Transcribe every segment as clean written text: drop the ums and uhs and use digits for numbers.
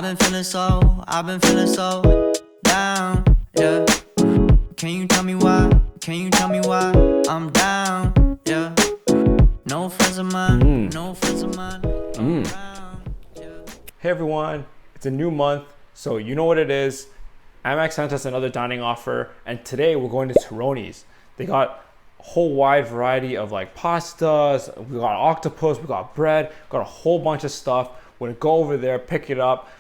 I've been feeling so down, yeah. Can you tell me why? Can you tell me why I'm down, yeah. No friends of mine, no friends of mine. Hey everyone, it's a new month, so you know what it is. Amex sent us another dining offer, and today we're going to Terroni's. They got a whole wide variety of like pastas, we got octopus, we got bread, got a whole bunch of stuff. We're gonna go over there, pick it up.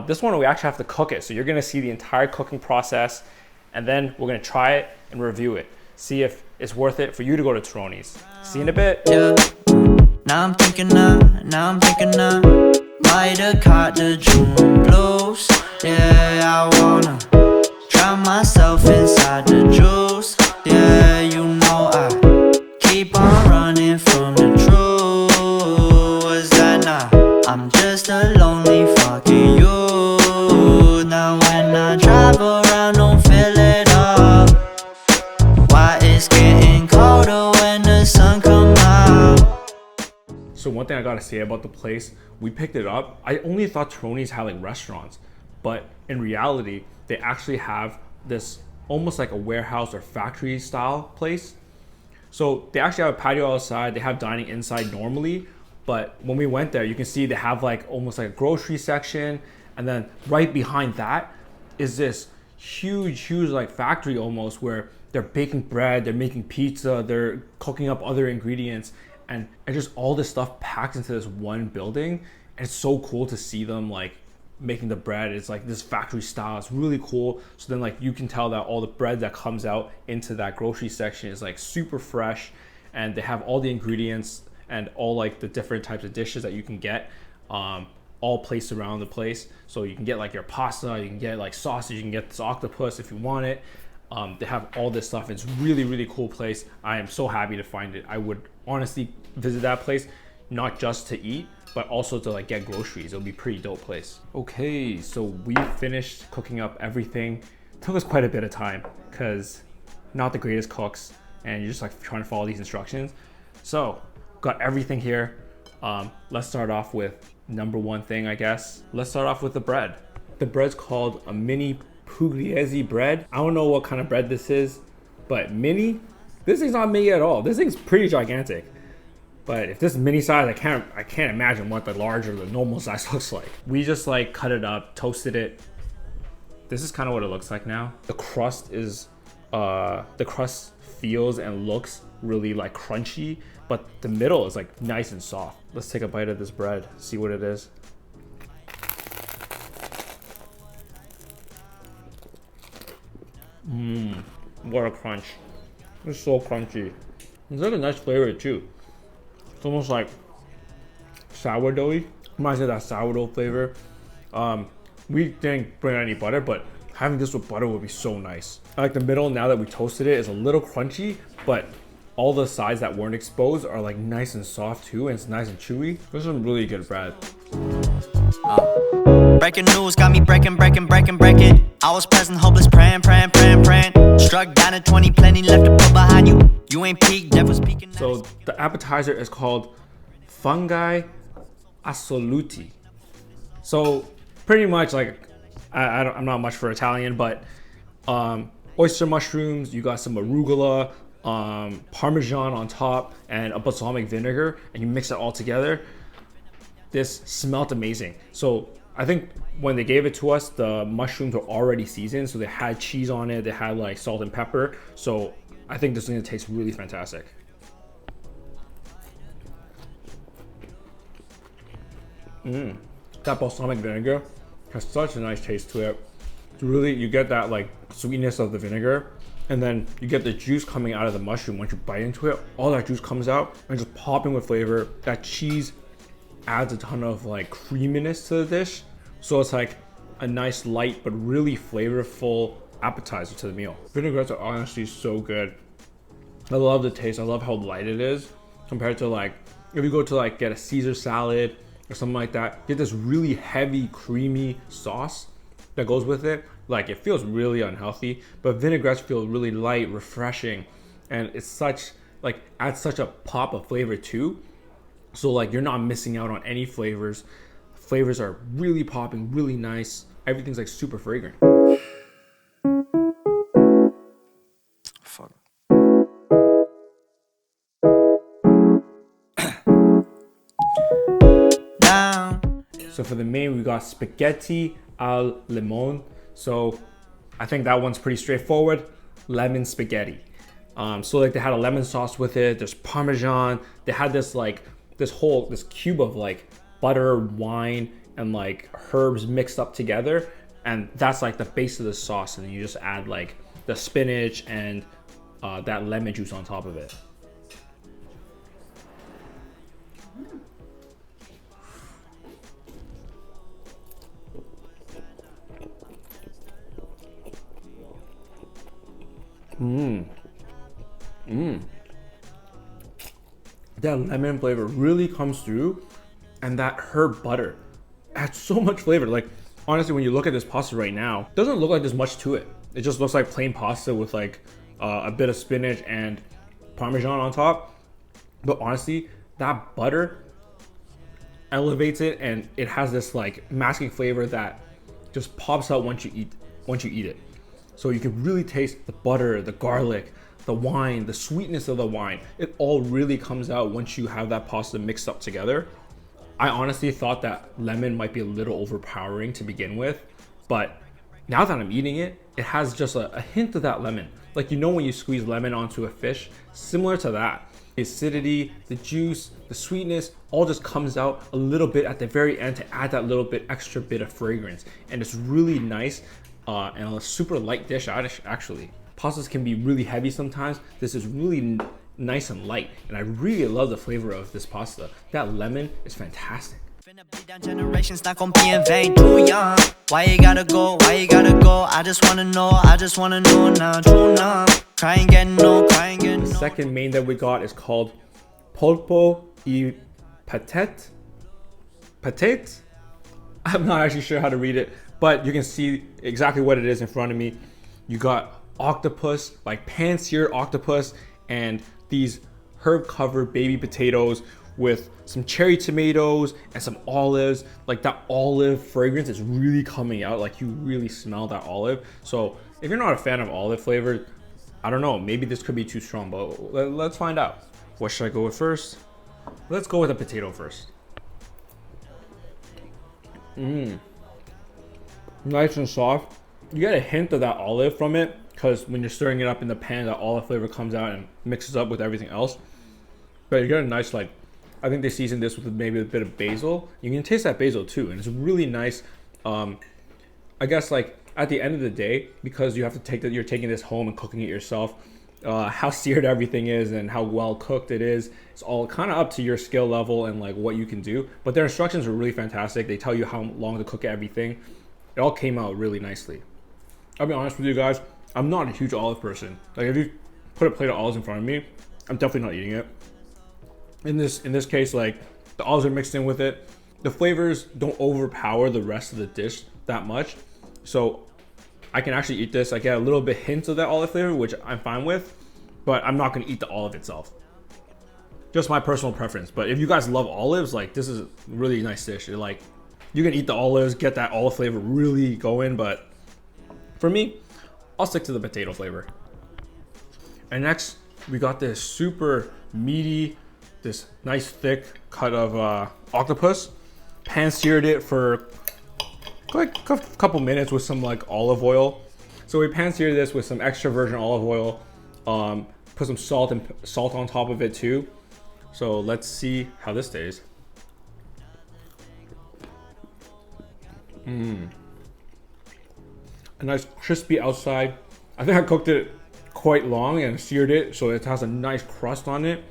This one we actually have to cook it, so you're gonna see the entire cooking process, and then we're gonna try it and review it. See if it's worth it for you to go to Terroni's. See you in a bit. Yeah. Now I'm thinking might have caught the June blues. Yeah, I wanna drown myself inside the juice. Yeah, you know I keep on running from the truth. Was that not? I'm just a lonely fucking you. Now when I drive around, don't fill it up. Why it's getting colder when the sun come out? So one thing I gotta say about the place, we picked it up. I only thought Terroni's had like restaurants, but in reality, they actually have this almost like a warehouse or factory style place. So they actually have a patio outside, they have dining inside normally, but when we went there, you can see they have like almost like a grocery section, and then right behind that is this huge like factory almost, where they're baking bread, they're making pizza, they're cooking up other ingredients, and just all this stuff packed into this one building. And it's so cool to see them like making the bread. It's like this factory style. It's really cool. So then like you can tell that all the bread that comes out into that grocery section is like super fresh, and they have all the ingredients and all like the different types of dishes that you can get all placed around the place. So you can get like your pasta, you can get like sausage, you can get this octopus if you want it. They have all this stuff. It's really cool place. I am so happy to find it. I would honestly visit that place, not just to eat, but also to like get groceries. It'll be a pretty dope place. Okay, so we finished cooking up everything. Took us quite a bit of time because not the greatest cooks, and you're just like trying to follow these instructions. So got everything here. Let's start off with number one thing, I guess. Let's start off with the bread. The bread's called a mini pugliese bread. I don't know what kind of bread this is, but mini, this thing's not mini at all. This thing's pretty gigantic. But if this is mini size, I can't imagine what the large or the normal size looks like. We just like cut it up, toasted it. This is kind of what it looks like now. The crust feels and looks really like crunchy, but the middle is like nice and soft. Let's take a bite of this bread, see what it is. What a crunch. It's so crunchy. It's like a nice flavor too. It's almost like sourdoughy. Reminds me of that sourdough flavor. We didn't bring any butter, but having this with butter would be so nice. I like the middle, now that we toasted it, is a little crunchy, but all the sides that weren't exposed are like nice and soft too, and it's nice and chewy. This is some really good bread. Breaking news got me breaking. I was present, hopeless, praying. Struck down at 20, plenty left to put behind you. You ain't peaked, never speaking. So the appetizer is called Funghi Assoluti. So pretty much like, I'm not much for Italian, but oyster mushrooms, you got some arugula, parmesan on top, and a balsamic vinegar, and you mix it all together. This smelled amazing. So I think when they gave it to us, the mushrooms were already seasoned, so they had cheese on it, they had like salt and pepper. So I think this is gonna taste really fantastic. That balsamic vinegar has such a nice taste to it. It's really, you get that like sweetness of the vinegar, and then you get the juice coming out of the mushroom. Once you bite into it, all that juice comes out and just popping with flavor. That cheese adds a ton of like creaminess to the dish, so it's like a nice light but really flavorful appetizer to the meal. Vinaigrettes are honestly so good. I love the taste. I love how light it is compared to like if you go to like get a Caesar salad or something like that, get this really heavy creamy sauce that goes with it. Like it feels really unhealthy, but vinaigrettes feel really light, refreshing, and it's such like adds such a pop of flavor too. So like you're not missing out on any flavors. Flavors are really popping, really nice. Everything's like super fragrant. Fuck. Down. So for the main, we got spaghetti al limone. So I think that one's pretty straightforward. Lemon spaghetti. So like they had a lemon sauce with it. There's Parmesan. They had this like this cube of like butter, wine, and like herbs mixed up together, and that's like the base of the sauce. And then you just add like the spinach and that lemon juice on top of it. That lemon flavor really comes through, and that herb butter adds so much flavor. Like honestly, when you look at this pasta right now, it doesn't look like there's much to it. It just looks like plain pasta with like a bit of spinach and Parmesan on top. But honestly, that butter elevates it, and it has this like masking flavor that just pops out once you eat it. So you can really taste the butter, the garlic, the wine, the sweetness of the wine. It all really comes out once you have that pasta mixed up together. I honestly thought that lemon might be a little overpowering to begin with, but now that I'm eating it, it has just a hint of that lemon. Like, you know when you squeeze lemon onto a fish, similar to that. The acidity, the juice, the sweetness, all just comes out a little bit at the very end to add that little bit extra bit of fragrance. And it's really nice and a super light dish actually. Pastas can be really heavy sometimes. This is really nice and light, and I really love the flavor of this pasta. That lemon is fantastic. Finna bleed down generations, not gonna be in vain. Too young. Why you gotta go? Why you gotta go? I just wanna know now. True numb. Cry and get no. The second main that we got is called Polpo E Patate. Patate? I'm not actually sure how to read it, but you can see exactly what it is in front of me. You got octopus, like pan-seared octopus, and these herb-covered baby potatoes with some cherry tomatoes and some olives. Like that olive fragrance is really coming out. Like you really smell that olive. So if you're not a fan of olive flavor, I don't know, maybe this could be too strong, but let's find out. What should I go with first? Let's go with the potato first. Nice and soft. You get a hint of that olive from it, because when you're stirring it up in the pan, that olive flavor comes out and mixes up with everything else. But you get a nice, like, I think they seasoned this with maybe a bit of basil. You can taste that basil too, and it's really nice. I guess like at the end of the day, because you have to take that, you're taking this home and cooking it yourself. How seared everything is and how well cooked it is, it's all kind of up to your skill level and like what you can do. But their instructions are really fantastic. They tell you how long to cook everything. It all came out really nicely. I'll be honest with you guys, I'm not a huge olive person. Like if you put a plate of olives in front of me, I'm definitely not eating it. In this case, like the olives are mixed in with it. The flavors don't overpower the rest of the dish that much. So I can actually eat this. I get a little bit hints of that olive flavor, which I'm fine with, but I'm not gonna eat the olive itself. Just my personal preference. But if you guys love olives, like this is a really nice dish. You're like, you can eat the olives, get that olive flavor really going, but for me, I'll stick to the potato flavor. And next, we got this super meaty, this nice thick cut of octopus. Pan-seared it for like a couple minutes with some like olive oil. So we pan-seared this with some extra virgin olive oil. Put some salt on top of it too. So let's see how this tastes. A nice crispy outside. I think I cooked it quite long and seared it so it has a nice crust on it.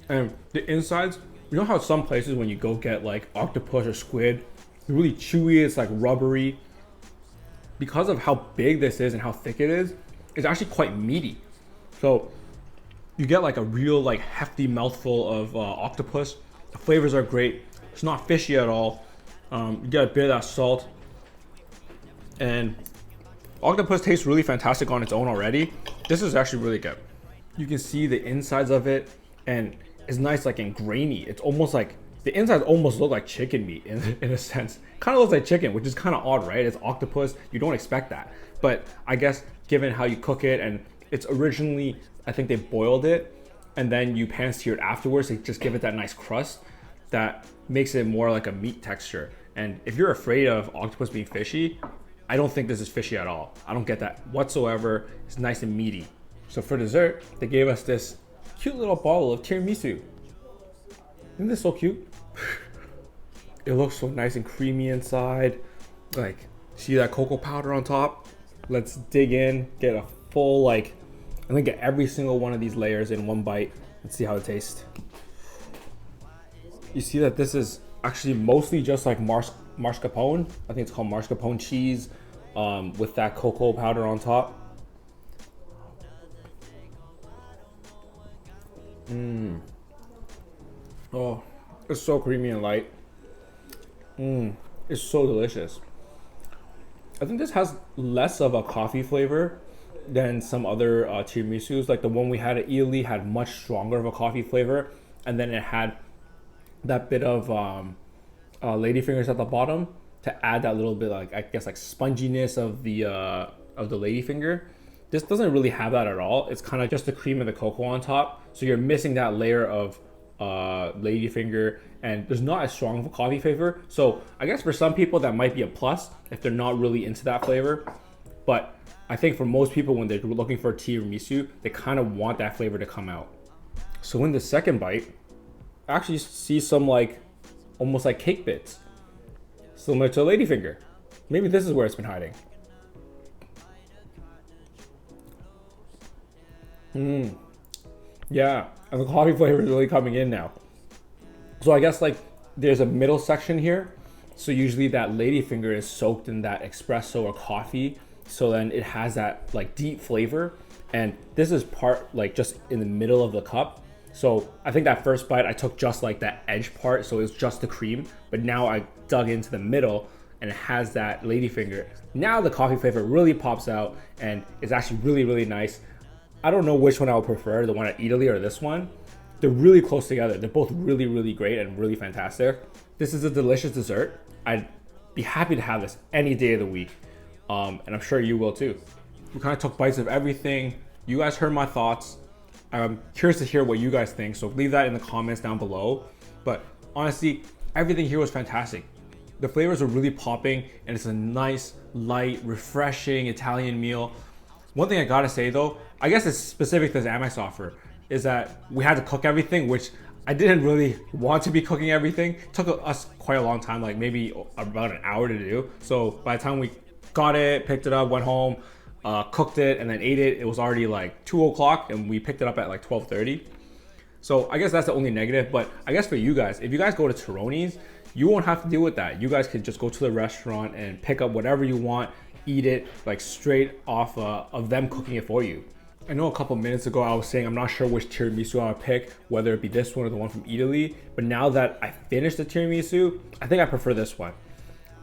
And the insides, you know how some places when you go get like octopus or squid, it's really chewy, it's like rubbery. Because of how big this is and how thick it is, it's actually quite meaty. So you get like a real like hefty mouthful of octopus. The flavors are great. It's not fishy at all. You get a bit of that salt. And octopus tastes really fantastic on its own already. This is actually really good. You can see the insides of it, and it's nice like and grainy. It's almost like The insides almost look like chicken meat in a sense. Kind of looks like chicken, which is kind of odd, right? It's octopus. You don't expect that. But I guess given how you cook it, and it's originally, I think they boiled it and then you pan sear it afterwards to just give it that nice crust that makes it more like a meat texture. And if you're afraid of octopus being fishy, I don't think this is fishy at all. I don't get that whatsoever. It's nice and meaty. So for dessert, they gave us this cute little bottle of tiramisu. Isn't this so cute? It looks so nice and creamy inside. Like, see that cocoa powder on top? Let's dig in, get a full, like, I'm gonna get every single one of these layers in one bite. Let's see how it tastes. You see that this is actually mostly just like mascarpone. I think it's called mascarpone cheese with that cocoa powder on top. Oh, it's so creamy and light. It's so delicious. I think this has less of a coffee flavor than some other tiramisus. Like the one we had at Italy had much stronger of a coffee flavor, and then it had that bit of ladyfingers at the bottom to add that little bit, like I guess like sponginess of the ladyfinger. This doesn't really have that at all. It's kind of just the cream and the cocoa on top, so you're missing that layer of ladyfinger, and there's not as strong of a coffee flavor. So I guess for some people that might be a plus if they're not really into that flavor, but I think for most people when they're looking for a tiramisu, they kind of want that flavor to come out. So in the second bite, I actually see some like almost like cake bits, similar to a ladyfinger. Maybe this is where it's been hiding. Yeah, and the coffee flavor is really coming in now. So I guess like there's a middle section here. So usually that ladyfinger is soaked in that espresso or coffee. So then it has that like deep flavor. And this is part like just in the middle of the cup. So I think that first bite I took just like that edge part. So it was just the cream. But now I dug into the middle and it has that ladyfinger. Now the coffee flavor really pops out and it's actually really, really nice. I don't know which one I would prefer, the one at Italy or this one. They're really close together. They're both really, really great and really fantastic. This is a delicious dessert. I'd be happy to have this any day of the week. And I'm sure you will too. We kind of took bites of everything. You guys heard my thoughts. I'm curious to hear what you guys think. So leave that in the comments down below. But honestly, everything here was fantastic. The flavors are really popping and it's a nice, light, refreshing Italian meal. One thing I gotta say though, I guess it's specific to this Amex offer, is that we had to cook everything, which I didn't really want to be cooking everything. It took us quite a long time, like maybe about an hour to do. So by the time we got it, picked it up, went home, cooked it, and then ate it, it was already like 2 o'clock and we picked it up at like 12:30. So I guess that's the only negative, but I guess for you guys, if you guys go to Terroni's, you won't have to deal with that. You guys can just go to the restaurant and pick up whatever you want, eat it like straight off of them cooking it for you. I know a couple minutes ago I was saying I'm not sure which tiramisu I would pick, whether it be this one or the one from Italy, but now that I finished the tiramisu, I think I prefer this one.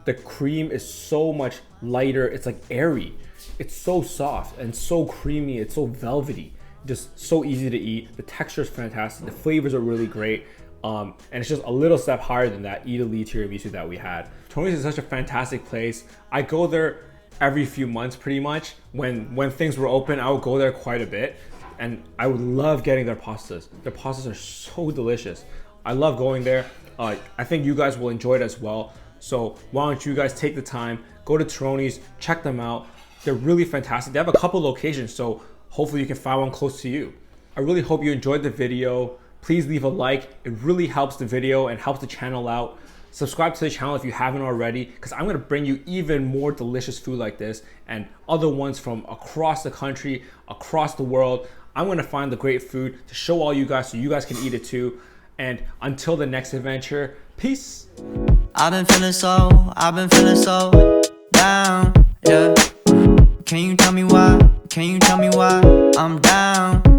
The cream is so much lighter, it's like airy. It's so soft and so creamy, it's so velvety, just so easy to eat. The texture is fantastic, the flavors are really great, and it's just a little step higher than that Italy tiramisu that we had. Terroni's is such a fantastic place. I go there every few months pretty much. When things were open, I would go there quite a bit and I would love getting their pastas. Their pastas are so delicious. I love going there. I think you guys will enjoy it as well. So why don't you guys take the time, go to Terroni's, check them out. They're really fantastic. They have a couple locations, so hopefully you can find one close to you. I really hope you enjoyed the video. Please leave a like. It really helps the video and helps the channel out. Subscribe to the channel if you haven't already, because I'm gonna bring you even more delicious food like this and other ones from across the country, across the world. I'm gonna find the great food to show all you guys so you guys can eat it too. And until the next adventure, peace. I've been feeling so down, yeah. Can you tell me why? I'm down.